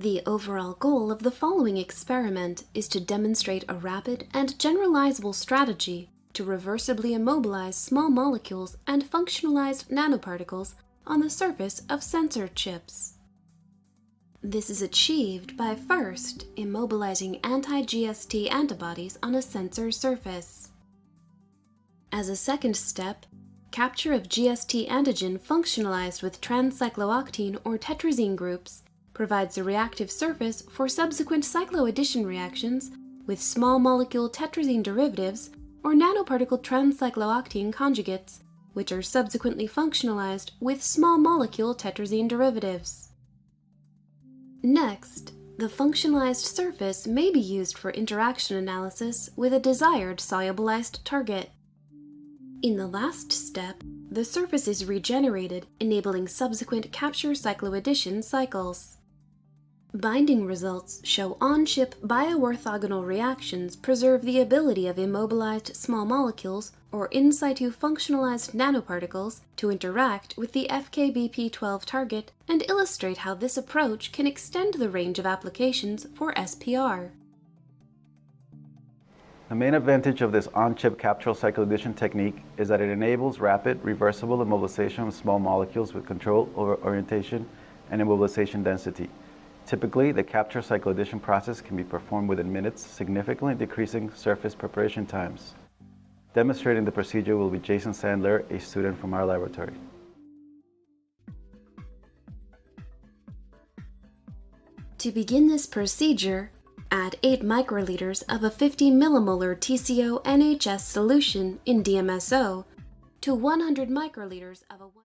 The overall goal of the following experiment is to demonstrate a rapid and generalizable strategy to reversibly immobilize small molecules and functionalized nanoparticles on the surface of sensor chips. This is achieved by first immobilizing anti-GST antibodies on a sensor surface. As a second step, capture of GST antigen functionalized with trans-cyclooctene or tetrazine groups provides a reactive surface for subsequent cycloaddition reactions with small molecule tetrazine derivatives or nanoparticle trans-cyclooctene conjugates, which are subsequently functionalized with small molecule tetrazine derivatives. Next, the functionalized surface may be used for interaction analysis with a desired solubilized target. In the last step, the surface is regenerated, enabling subsequent capture-cycloaddition cycles. Binding results show on-chip bioorthogonal reactions preserve the ability of immobilized small molecules or in situ functionalized nanoparticles to interact with the FKBP12 target and illustrate how this approach can extend the range of applications for SPR. The main advantage of this on-chip capture-cycloaddition technique is that it enables rapid, reversible immobilization of small molecules with control over orientation and immobilization density. Typically, the capture-cycloaddition process can be performed within minutes, significantly decreasing surface preparation times. Demonstrating the procedure will be Jason Sandler, a student from our laboratory. To begin this procedure, add 8 microliters of a 50 millimolar TCO NHS solution in DMSO to 100 microliters of a